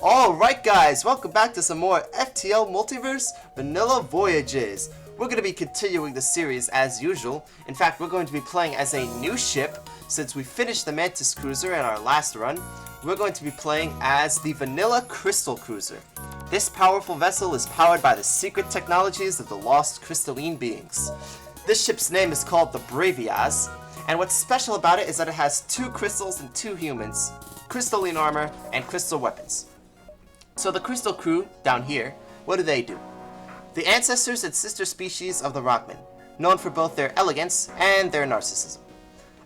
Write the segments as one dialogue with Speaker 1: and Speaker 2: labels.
Speaker 1: Alright guys, welcome back to some more FTL Multiverse Vanilla Voyages. We're going to be continuing the series as usual. In fact, we're going to be playing as a new ship. Since we finished the Mantis Cruiser in our last run, we're going to be playing as the Vanilla Crystal Cruiser. This powerful vessel is powered by the secret technologies of the lost crystalline beings. This ship's name is called the Bravias, and what's special about it is that it has 2 crystals and 2 humans, crystalline armor, and crystal weapons. So the Crystal Crew, down here, what do? The ancestors and sister species of the Rockmen, known for both their elegance and their narcissism.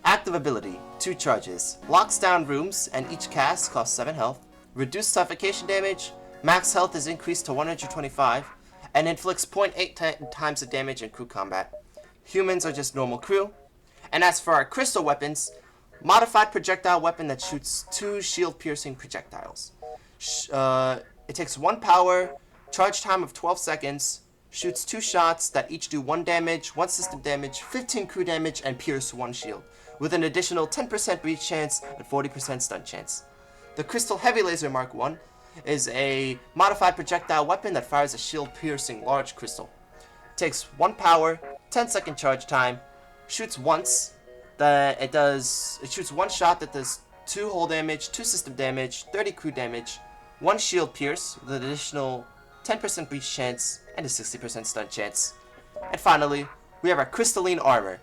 Speaker 1: Active ability, 2 charges, locks down rooms and each cast costs 7 health, reduced suffocation damage, max health is increased to 125, and inflicts 0.8 times the damage in crew combat. Humans are just normal crew. And as for our crystal weapons, modified projectile weapon that shoots 2 shield-piercing projectiles. It takes 1 power, charge time of 12 seconds, shoots 2 shots that each do 1 damage, 1 system damage, 15 crew damage, and pierce 1 shield, with an additional 10% breach chance and 40% stun chance. The Crystal Heavy Laser Mark I is a modified projectile weapon that fires a shield-piercing large crystal. It takes 1 power, 10-second charge time, shoots once. It shoots 1 shot that does 2 hull damage, 2 system damage, 30 crew damage, 1 shield pierce with an additional 10% breach chance and a 60% stun chance. And finally, we have our crystalline armor.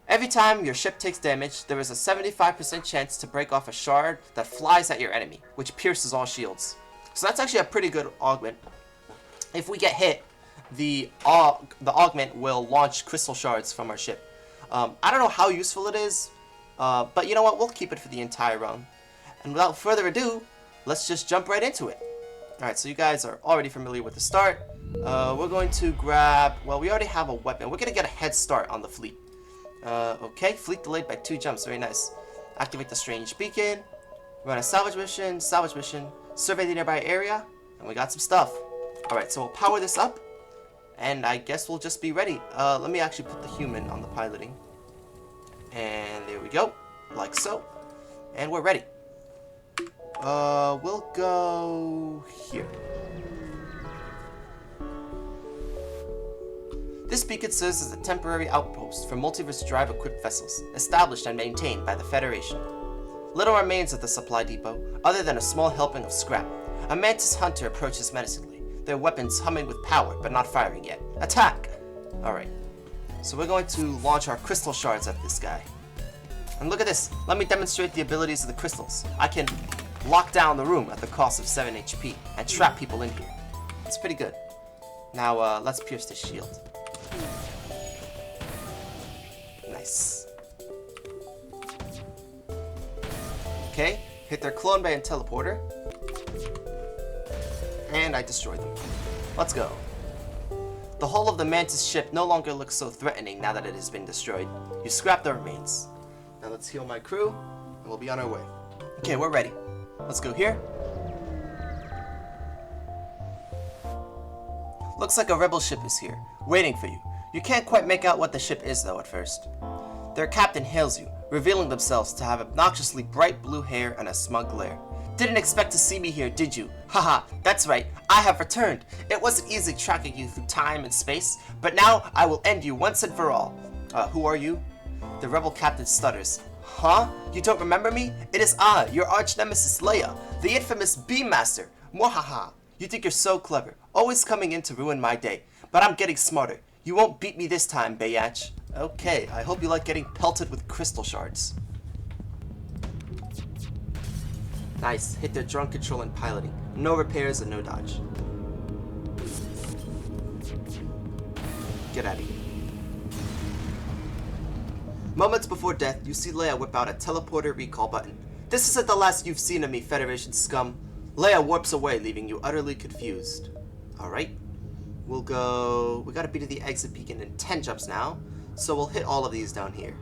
Speaker 1: Every time your ship takes damage, there is a 75% chance to break off a shard that flies at your enemy, which pierces all shields. So that's actually a pretty good augment. If we get hit, the augment will launch crystal shards from our ship. I don't know how useful it is, but you know what, we'll keep it for the entire run. And without further ado, let's just jump right into it. Alright, so you guys are already familiar with the start. We're going to grab, well, we already have a weapon. We're going to get a head start on the fleet. Okay, fleet delayed by 2 jumps, very nice. Activate the strange beacon, run a salvage mission, survey the nearby area, and we got some stuff. Alright, so we'll power this up, and I guess we'll just be ready. Let me actually put the human on the piloting. And there we go, like so. And we're ready. We'll go here. This beacon serves as a temporary outpost for multiverse drive-equipped vessels, established and maintained by the Federation. Little remains of the supply depot, other than a small helping of scrap. A mantis hunter approaches menacingly, their weapons humming with power, but not firing yet. Attack! Alright, so we're going to launch our crystal shards at this guy. And look at this, let me demonstrate the abilities of the crystals. I can lock down the room at the cost of 7 HP and trap people in here. It's pretty good. Now, let's pierce this shield. Nice. Okay, hit their clone bay and teleporter. And I destroyed them. Let's go. The hull of the Mantis ship no longer looks so threatening now that it has been destroyed. You scrap the remains. Now let's heal my crew, and we'll be on our way. Okay, we're ready. Let's go here. Looks like a rebel ship is here, waiting for you. You can't quite make out what the ship is though at first. Their captain hails you, revealing themselves to have obnoxiously bright blue hair and a smug glare. Didn't expect to see me here, did you? Haha, that's right, I have returned. It wasn't easy tracking you through time and space, but now I will end you once and for all. Who are you? The rebel captain stutters. Huh? You don't remember me? It is I, your arch nemesis Leia, the infamous Beam Master. Mwahaha. You think you're so clever, always coming in to ruin my day. But I'm getting smarter. You won't beat me this time, Bayach. Okay, I hope you like getting pelted with crystal shards. Nice, hit their drone control and piloting. No repairs and no dodge. Get out of here. Moments before death, you see Leia whip out a teleporter recall button. This isn't the last you've seen of me, Federation scum. Leia warps away, leaving you utterly confused. Alright. We'll go... We gotta be to the exit beacon in 10 jumps now, so we'll hit all of these down here.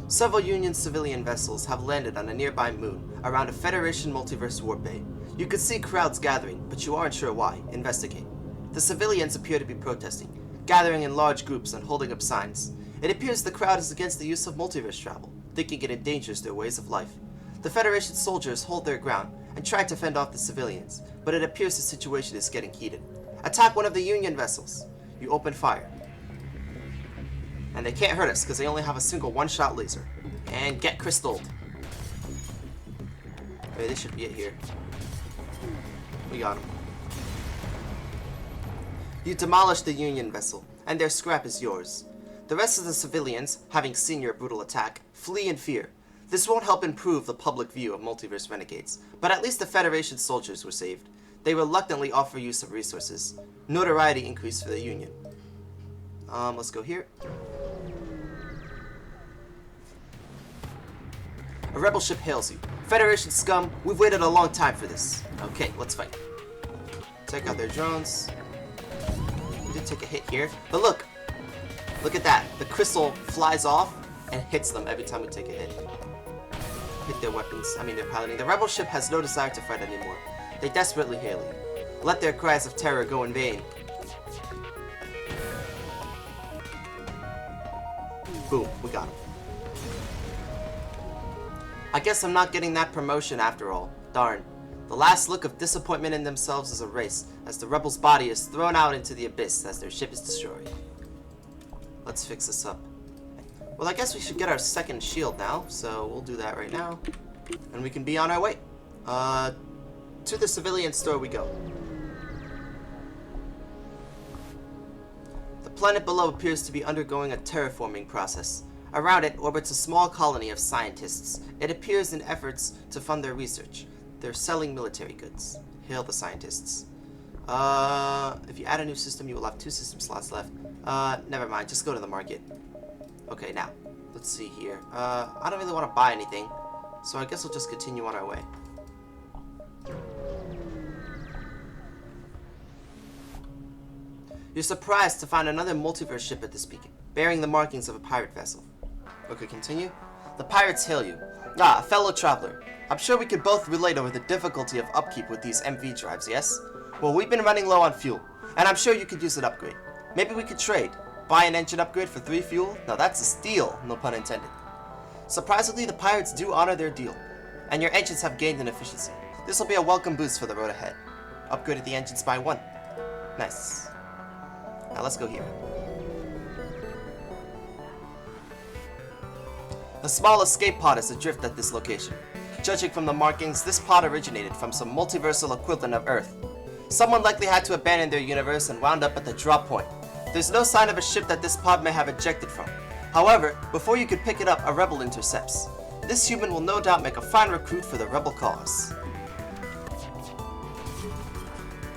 Speaker 1: Several Union civilian vessels have landed on a nearby moon, around a Federation multiverse warp bay. You could see crowds gathering, but you aren't sure why. Investigate. The civilians appear to be protesting, gathering in large groups and holding up signs. It appears the crowd is against the use of multiverse travel. thinking it endangers their ways of life. The Federation soldiers hold their ground and try to fend off the civilians, but it appears the situation is getting heated. Attack one of the Union vessels. You open fire. And they can't hurt us because they only have a single one-shot laser. And get crystalled. Okay, this should be it here. We got him. You demolish the Union vessel, and their scrap is yours. The rest of the civilians, having seen your brutal attack, flee in fear. This won't help improve the public view of Multiverse Renegades, but at least the Federation soldiers were saved. They reluctantly offer you some resources. Notoriety increase for the Union. Let's go here. A rebel ship hails you. Federation scum, we've waited a long time for this. Okay, let's fight. Take out their drones. We did take a hit here, but look at that. The crystal flies off and hits them every time we take a hit. Hit their weapons, their piloting. The rebel ship has no desire to fight anymore. They desperately hail you. Let their cries of terror go in vain. Boom, we got him. I guess I'm not getting that promotion after all. Darn. The last look of disappointment in themselves is erased as the rebel's body is thrown out into the abyss as their ship is destroyed. Let's fix this up. Well, I guess we should get our second shield now, so we'll do that right now. And we can be on our way. To the civilian store we go. The planet below appears to be undergoing a terraforming process. Around it orbits a small colony of scientists. It appears in efforts to fund their research. They're selling military goods. Hail the scientists. If you add a new system, you will have 2 system slots left. Never mind, just go to the market. Okay, now, let's see here. I don't really want to buy anything, so I guess we'll just continue on our way. You're surprised to find another multiverse ship at this beacon, bearing the markings of a pirate vessel. Okay, continue. The pirates hail you. Ah, fellow traveler. I'm sure we could both relate over the difficulty of upkeep with these MV drives, yes? Well, we've been running low on fuel, and I'm sure you could use an upgrade. Maybe we could trade. Buy an engine upgrade for 3 fuel? Now that's a steal, no pun intended. Surprisingly, the pirates do honor their deal, and your engines have gained in efficiency. This will be a welcome boost for the road ahead. Upgraded the engines by 1. Nice. Now let's go here. The small escape pod is adrift at this location. Judging from the markings, this pod originated from some multiversal equivalent of Earth. Someone likely had to abandon their universe and wound up at the drop point. There's no sign of a ship that this pod may have ejected from. However, before you could pick it up, a rebel intercepts. This human will no doubt make a fine recruit for the rebel cause.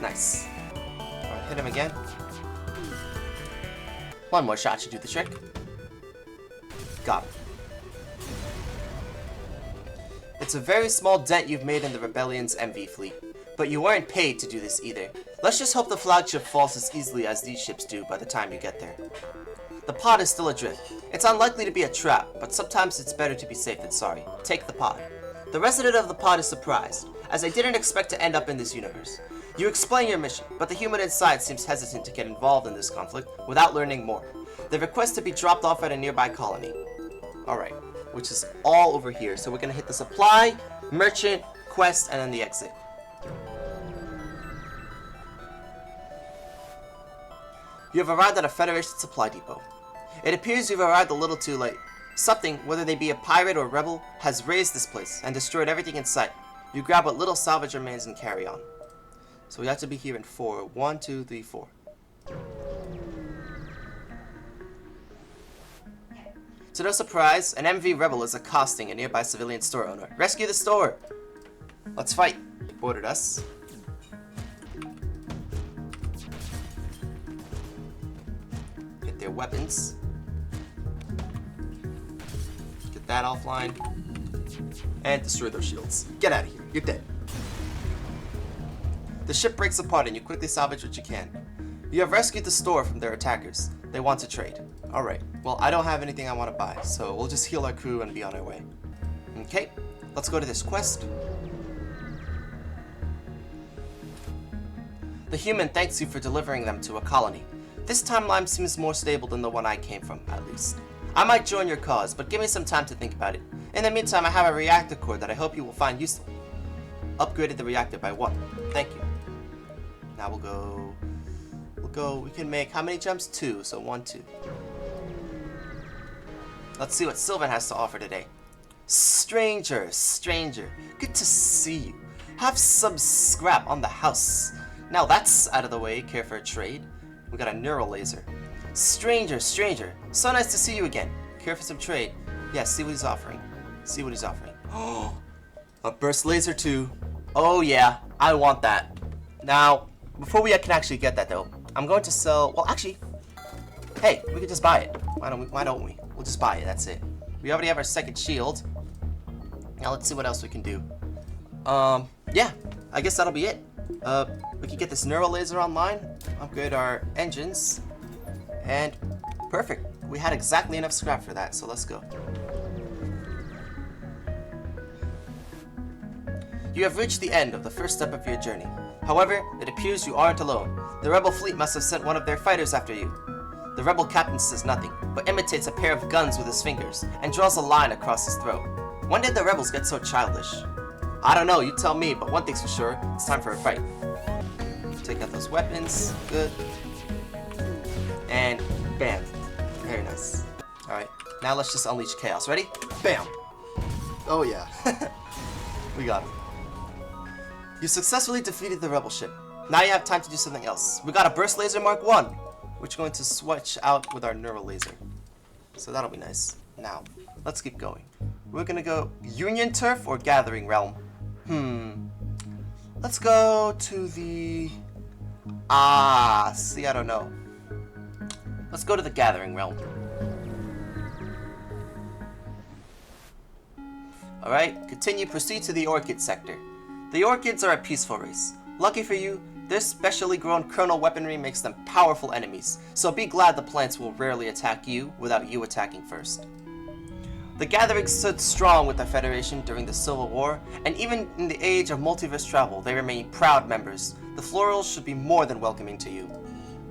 Speaker 1: Nice. Alright, hit him again. One more shot should do the trick. Got him. It's a very small dent you've made in the Rebellion's MV fleet, but you weren't paid to do this either. Let's just hope the flagship falls as easily as these ships do by the time you get there. The pod is still adrift. It's unlikely to be a trap, but sometimes it's better to be safe than sorry. Take the pod. The resident of the pod is surprised, as they didn't expect to end up in this universe. You explain your mission, but the human inside seems hesitant to get involved in this conflict without learning more. They request to be dropped off at a nearby colony. Alright, which is all over here. So we're gonna hit the supply, merchant, quest, and then the exit. You have arrived at a Federation supply depot. It appears you've arrived a little too late. Something, whether they be a pirate or rebel, has razed this place and destroyed everything in sight. You grab what little salvage remains and carry on. So we have to be here in 4. 1, 2, 3, 4. To no surprise, an MV rebel is accosting a nearby civilian store owner. Rescue the store! Let's fight. He boarded us. Get their weapons. Get that offline. And destroy their shields. Get out of here. You're dead. The ship breaks apart and you quickly salvage what you can. You have rescued the store from their attackers. They want to trade. Alright, well I don't have anything I want to buy, so we'll just heal our crew and be on our way. Okay, let's go to this quest. The human thanks you for delivering them to a colony. This timeline seems more stable than the one I came from, at least. I might join your cause, but give me some time to think about it. In the meantime, I have a reactor core that I hope you will find useful. Upgraded the reactor by 1. Thank you. Now we'll go, we can make how many jumps? 2, so 1, 2. Let's see what Sylvan has to offer today. Stranger, good to see you. Have some scrap on the house. Now that's out of the way, care for a trade? We got a neural laser. Stranger, so nice to see you again. Care for some trade? Yeah, see what he's offering. Oh, a burst laser too. Oh yeah, I want that. Now, before we can actually get that though, I'm going to sell, well actually, hey, we could just buy it. Why don't we? We'll just buy it, that's it. We already have our second shield. Now let's see what else we can do. Yeah, I guess that'll be it. We can get this neural laser online, upgrade our engines, and perfect. We had exactly enough scrap for that, so let's go. You have reached the end of the first step of your journey. However, it appears you aren't alone. The rebel fleet must have sent one of their fighters after you. The rebel captain says nothing, but imitates a pair of guns with his fingers and draws a line across his throat. When did the rebels get so childish? I don't know, you tell me, but one thing's for sure, it's time for a fight. Take out those weapons, good. And bam, very nice. Alright, now let's just unleash chaos, ready? Bam! Oh yeah, we got him. You successfully defeated the rebel ship. Now you have time to do something else. We got a burst laser Mark 1, which we're going to switch out with our neural laser. So that'll be nice. Now, let's keep going. We're gonna go Union Turf or Gathering Realm? Let's go to the... I don't know. Let's go to the Gathering Realm. Alright, proceed to the Orchid sector. The Orchids are a peaceful race. Lucky for you, their specially grown kernel weaponry makes them powerful enemies, so be glad the plants will rarely attack you without you attacking first. The Gathering stood strong with the Federation during the Civil War, and even in the age of multiverse travel, they remain proud members. The Florals should be more than welcoming to you.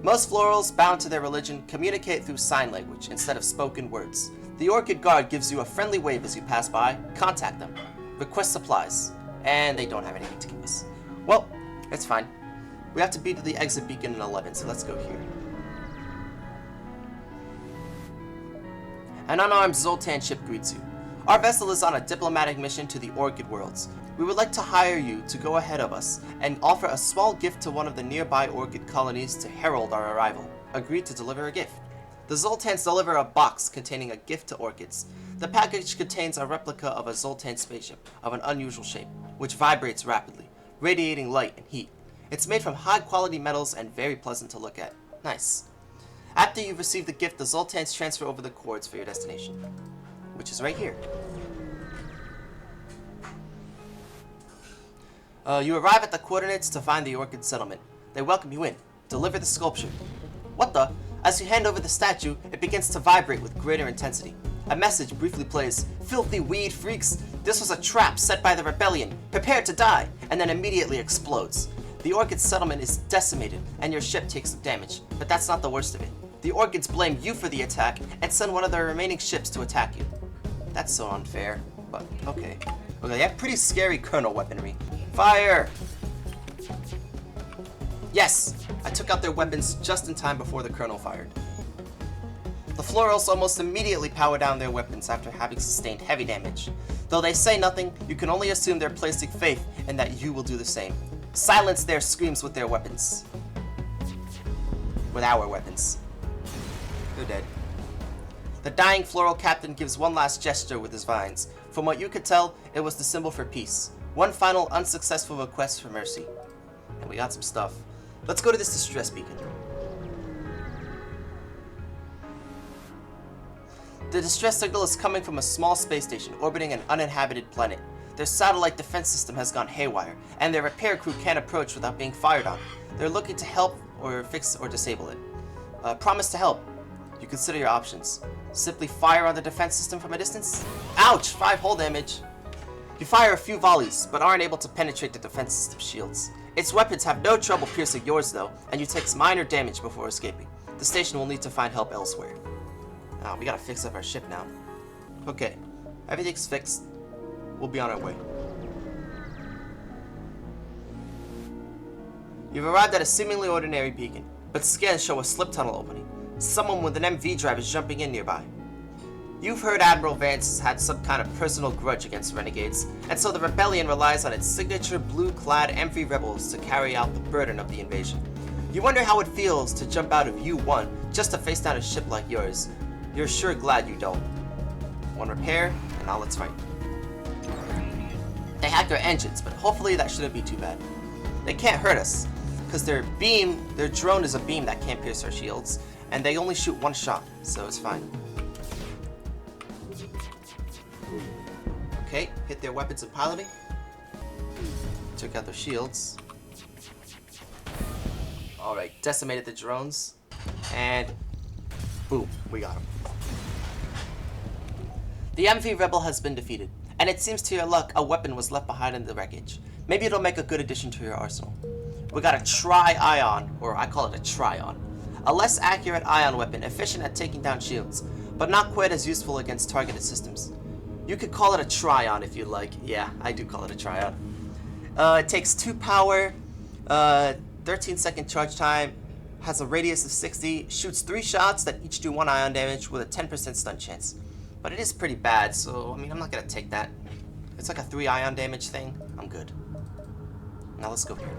Speaker 1: Most Florals, bound to their religion, communicate through sign language instead of spoken words. The Orchid Guard gives you a friendly wave as you pass by. Contact them. Request supplies. And they don't have anything to give us. Well, it's fine. We have to beat the exit beacon in 11, so let's go here. An unarmed Zoltan ship greets you. Our vessel is on a diplomatic mission to the Orchid Worlds. We would like to hire you to go ahead of us and offer a small gift to one of the nearby Orchid colonies to herald our arrival. Agree to deliver a gift. The Zoltans deliver a box containing a gift to Orchids. The package contains a replica of a Zoltan spaceship of an unusual shape, which vibrates rapidly, radiating light and heat. It's made from high-quality metals and very pleasant to look at. Nice. After you've received the gift, the Zoltans transfer over the cords for your destination, which is right here. You arrive at the coordinates to find the Orchid settlement. They welcome you in. Deliver the sculpture. What the? As you hand over the statue, it begins to vibrate with greater intensity. A message briefly plays, "Filthy weed freaks, this was a trap set by the rebellion. Prepare to die," and then immediately explodes. The Orchid settlement is decimated, and your ship takes some damage, but that's not the worst of it. The Orchids blame you for the attack and send one of their remaining ships to attack you. That's so unfair, but okay. Okay, they have pretty scary kernel weaponry. Fire! Yes! I took out their weapons just in time before the kernel fired. The Florals almost immediately power down their weapons after having sustained heavy damage. Though they say nothing, you can only assume they're placing faith in that you will do the same. Silence their screams with their weapons. With our weapons. They're dead. The dying floral captain gives one last gesture with his vines. From what you could tell, it was the symbol for peace. One final unsuccessful request for mercy. And we got some stuff. Let's go to this distress beacon. The distress signal is coming from a small space station orbiting an uninhabited planet. Their satellite defense system has gone haywire, and their repair crew can't approach without being fired on. They're looking to help or fix or disable it. Promise to help. You consider your options. Simply fire on the defense system from a distance? Ouch! 5 hull damage. You fire a few volleys, but aren't able to penetrate the defense system shields. Its weapons have no trouble piercing yours though, and you take minor damage before escaping. The station will need to find help elsewhere. Oh, we gotta fix up our ship now. Okay, everything's fixed. We'll be on our way. You've arrived at a seemingly ordinary beacon, but scans show a slip tunnel opening. Someone with an MV drive is jumping in nearby. You've heard Admiral Vance has had some kind of personal grudge against renegades, and so the rebellion relies on its signature blue-clad MV rebels to carry out the burden of the invasion. You wonder how it feels to jump out of U1 just to face down a ship like yours. You're sure glad you don't. One repair, and now let's fight. They hacked our engines, but hopefully that shouldn't be too bad. They can't hurt us, because their drone is a beam that can't pierce our shields, and they only shoot one shot, so it's fine. Okay, hit their weapons and piloting. Took out their shields. Alright, decimated the drones. And boom, we got them. The MV Rebel has been defeated, and it seems to your luck a weapon was left behind in the wreckage. Maybe it'll make a good addition to your arsenal. We got a Tri-Ion, or I call it a Trion. A less accurate ion weapon, efficient at taking down shields, but not quite as useful against targeted systems. You could call it a Trion if you like. Yeah, I do call it a Trion. It takes 2 power, 13-second charge time, has a radius of 60, shoots 3 shots that each do 1 ion damage with a 10% stun chance. But it is pretty bad, so I mean, I'm not gonna take that. It's like a 3 ion damage thing. I'm good. Now let's go here.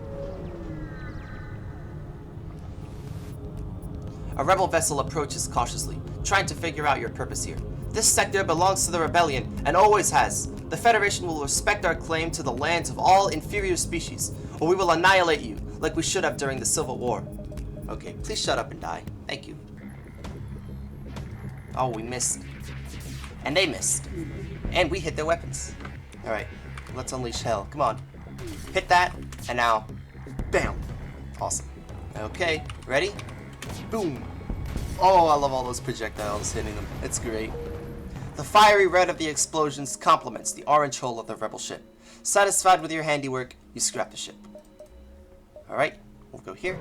Speaker 1: A rebel vessel approaches cautiously, trying to figure out your purpose here. This sector belongs to the rebellion, and always has. The Federation will respect our claim to the lands of all inferior species, or we will annihilate you, like we should have during the Civil War. Okay, please shut up and die. Thank you. Oh, we missed. And they missed. And we hit their weapons. Alright, let's unleash hell. Come on. Hit that, and now, bam. Awesome. Okay, ready? Boom. Oh, I love all those projectiles hitting them. It's great. The fiery red of the explosions complements the orange hull of the rebel ship. Satisfied with your handiwork, you scrap the ship. Alright, we'll go here.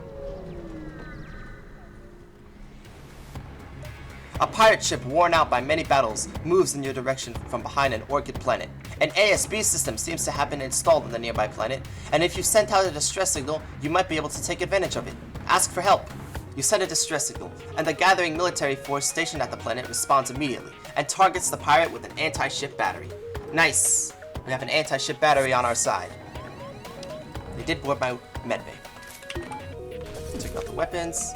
Speaker 1: A pirate ship worn out by many battles moves in your direction from behind an orchid planet. An ASB system seems to have been installed on the nearby planet, and if you sent out a distress signal, you might be able to take advantage of it. Ask for help. You send a distress signal, and the gathering military force stationed at the planet responds immediately, and targets the pirate with an anti-ship battery. Nice! We have an anti-ship battery on our side. They did board my medbay. Take out the weapons.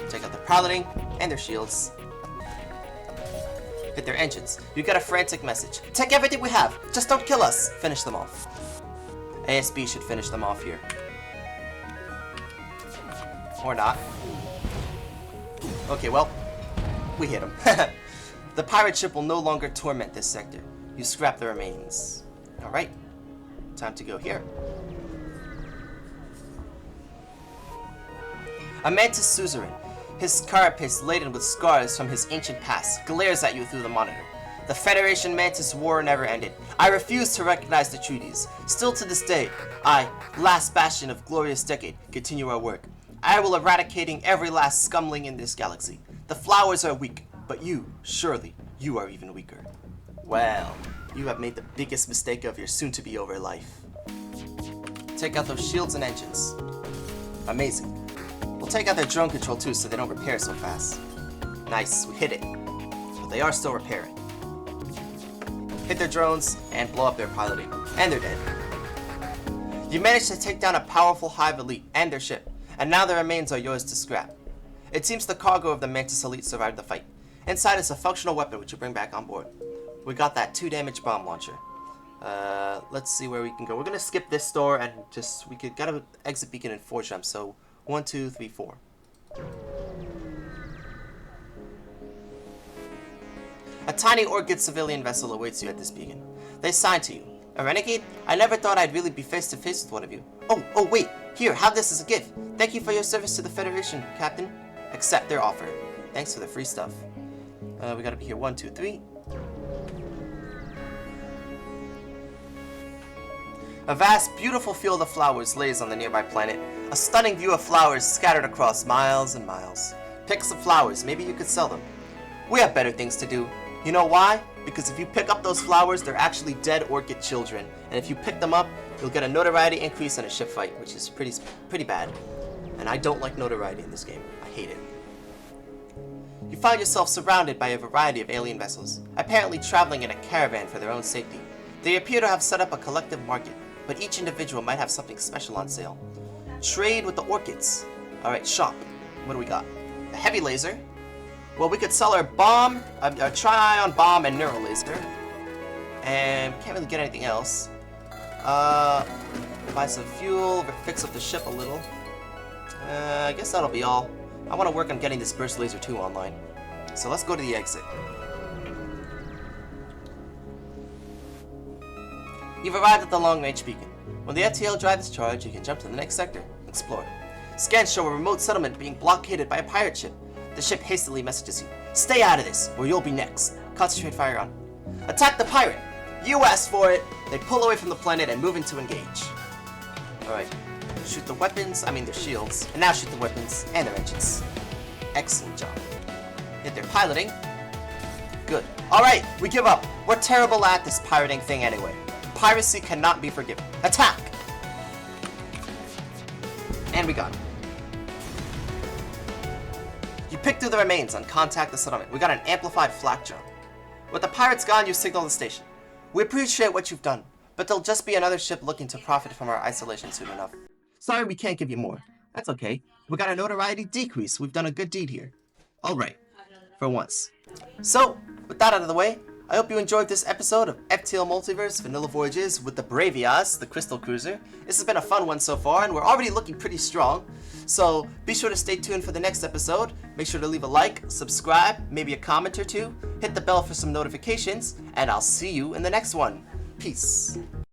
Speaker 1: Take out their piloting, and their shields. Hit their engines. You get a frantic message. Take everything we have! Just don't kill us! Finish them off. ASB should finish them off here. Or not. Okay, well, we hit him. The pirate ship will no longer torment this sector. You scrap the remains. Alright, time to go here. A mantis suzerain, his carapace laden with scars from his ancient past, glares at you through the monitor. The Federation Mantis War never ended. I refuse to recognize the treaties. Still to this day, I, last bastion of glorious decade, continue our work. I will eradicating every last scumling in this galaxy. The flowers are weak, but you, surely, you are even weaker. Well, you have made the biggest mistake of your soon-to-be-over life. Take out those shields and engines. Amazing. We'll take out their drone control too so they don't repair so fast. Nice, we hit it. But they are still repairing. Hit their drones and blow up their piloting. And they're dead. You managed to take down a powerful Hive Elite and their ship, and now the remains are yours to scrap. It seems the cargo of the Mantis Elite survived the fight. Inside is a functional weapon which you bring back on board. We got that 2-damage bomb launcher. Let's see where we can go. We're gonna skip this door and just, gotta exit beacon in 4 jumps, so 1, 2, 3, 4. A tiny Orchid civilian vessel awaits you at this beacon. They sign to you. A renegade? I never thought I'd really be face to face with one of you. Oh wait, here, have this as a gift. Thank you for your service to the Federation, Captain. Accept their offer. Thanks for the free stuff. We gotta be here 1, 2, 3. A vast, beautiful field of flowers lays on the nearby planet. A stunning view of flowers scattered across miles and miles. Pick some flowers, maybe you could sell them. We have better things to do. You know why? Because if you pick up those flowers, they're actually dead orchid children. And if you pick them up, you'll get a notoriety increase in a ship fight, which is pretty bad. And I don't like notoriety in this game. I hate it. You find yourself surrounded by a variety of alien vessels, apparently traveling in a caravan for their own safety. They appear to have set up a collective market, but each individual might have something special on sale. Trade with the orchids. Alright, shop. What do we got? A heavy laser. Well, we could sell our bomb, our tri-ion bomb and neuro laser. And can't really get anything else. Buy some fuel, fix up the ship a little. I guess that'll be all. I want to work on getting this burst laser 2 online. So let's go to the exit. You've arrived at the long-range beacon. When the FTL drive is charged, you can jump to the next sector. Explore. Scans show a remote settlement being blockaded by a pirate ship. The ship hastily messages you. Stay out of this, or you'll be next. Concentrate fire on. Attack the pirate! You asked for it! They pull away from the planet and move in to engage. Alright. Shoot the weapons, their shields. And now shoot the weapons and their engines. Excellent job. Hit their piloting. Good. Alright, we give up. We're terrible at this pirating thing anyway. Piracy cannot be forgiven. Attack! And we got him. You pick through the remains and contact the settlement. We got an amplified flak drone. With the pirates gone, you signal the station. We appreciate what you've done, but there'll just be another ship looking to profit from our isolation soon enough. Sorry we can't give you more. That's okay. We got a notoriety decrease. We've done a good deed here. Alright. For once. So, with that out of the way, I hope you enjoyed this episode of FTL Multiverse Vanilla Voyages with the Bravias, the Crystal Cruiser. This has been a fun one so far, and we're already looking pretty strong. So be sure to stay tuned for the next episode. Make sure to leave a like, subscribe, maybe a comment or two, hit the bell for some notifications, and I'll see you in the next one. Peace.